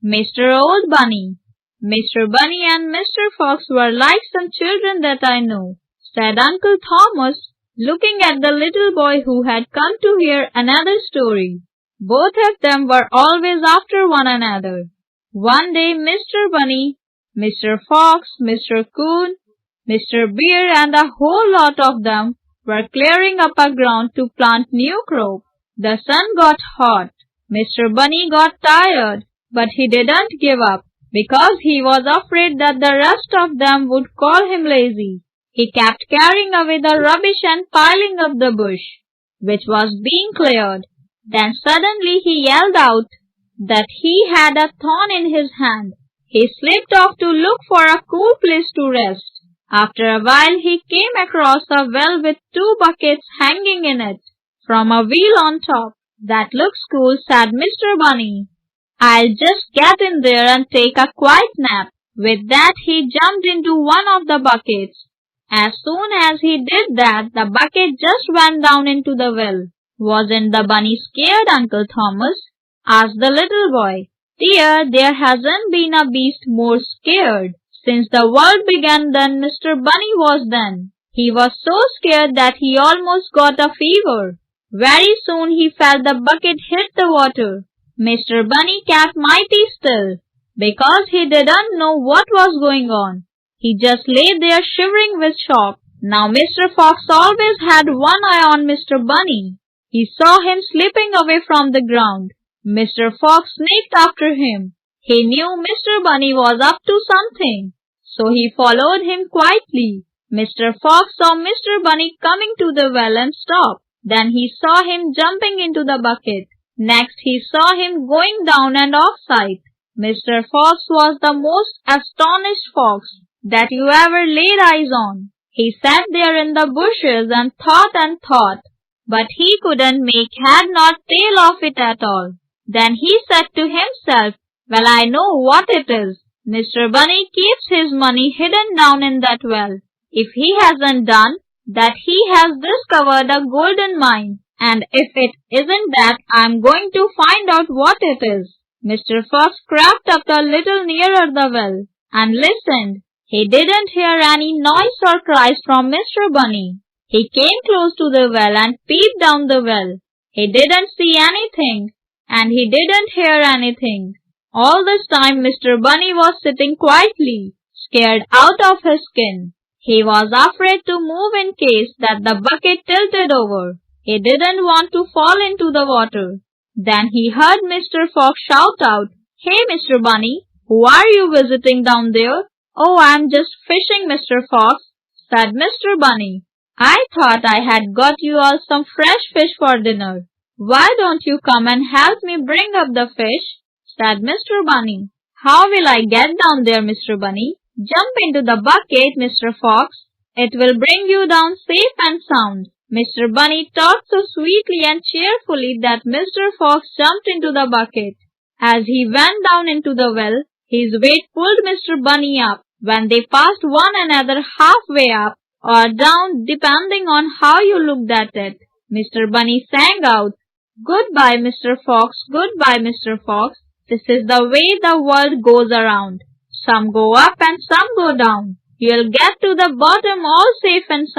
Mr. Old Bunny. Mr. Bunny and Mr. Fox were like some children that I know, said Uncle Thomas, looking at the little boy who had come to hear another story. Both of them were always after one another. One day Mr. Bunny, Mr. Fox, Mr. Coon, Mr. Bear and a whole lot of them were clearing up a ground to plant new crop. The sun got hot. Mr. Bunny got tired, but he didn't give up because he was afraid that the rest of them would call him lazy. He kept carrying away the rubbish and piling up the bush, which was being cleared. Then suddenly he yelled out that he had a thorn in his hand. He slipped off to look for a cool place to rest. After a while he came across a well with 2 buckets hanging in it, from a wheel on top. That looks cool, said Mr. Bunny. I'll just get in there and take a quiet nap. With that he jumped into one of the buckets. As soon as he did that, the bucket just went down into the well. Wasn't the bunny scared, Uncle Thomas? Asked the little boy. Dear, there hasn't been a beast more scared since the world began than Mr. Bunny was then. He was so scared that he almost got a fever. Very soon he felt the bucket hit the water. Mr. Bunny kept mighty still because he didn't know what was going on. He just lay there shivering with shock. Now Mr. Fox always had one eye on Mr. Bunny. He saw him slipping away from the ground. Mr. Fox sneaked after him. He knew Mr. Bunny was up to something, so he followed him quietly. Mr. Fox saw Mr. Bunny coming to the well and stopped. Then he saw him jumping into the bucket. Next he saw him going down and off sight. Mr. Fox was the most astonished fox that you ever laid eyes on. He sat there in the bushes and thought, but he couldn't make head nor tail of it at all. Then he said to himself, well, I know what it is. Mr. Bunny keeps his money hidden down in that well. If he hasn't done that, he has discovered a golden mine. And if it isn't that, I'm going to find out what it is. Mr. Fox crept up a little nearer the well and listened. He didn't hear any noise or cries from Mr. Bunny. He came close to the well and peeped down the well. He didn't see anything, and he didn't hear anything. All this time Mr. Bunny was sitting quietly, scared out of his skin. He was afraid to move in case that the bucket tilted over. He didn't want to fall into the water. Then he heard Mr. Fox shout out, Hey, Mr. Bunny, who are you visiting down there? Oh, I'm just fishing, Mr. Fox, said Mr. Bunny. I thought I had got you all some fresh fish for dinner. Why don't you come and help me bring up the fish? Said Mr. Bunny. How will I get down there, Mr. Bunny? Jump into the bucket, Mr. Fox. It will bring you down safe and sound. Mr. Bunny talked so sweetly and cheerfully that Mr. Fox jumped into the bucket. As he went down into the well, his weight pulled Mr. Bunny up. When they passed one another halfway up or down, depending on how you looked at it, Mr. Bunny sang out, Goodbye, Mr. Fox, goodbye, Mr. Fox. This is the way the world goes around. Some go up and some go down. You'll get to the bottom all safe and sound.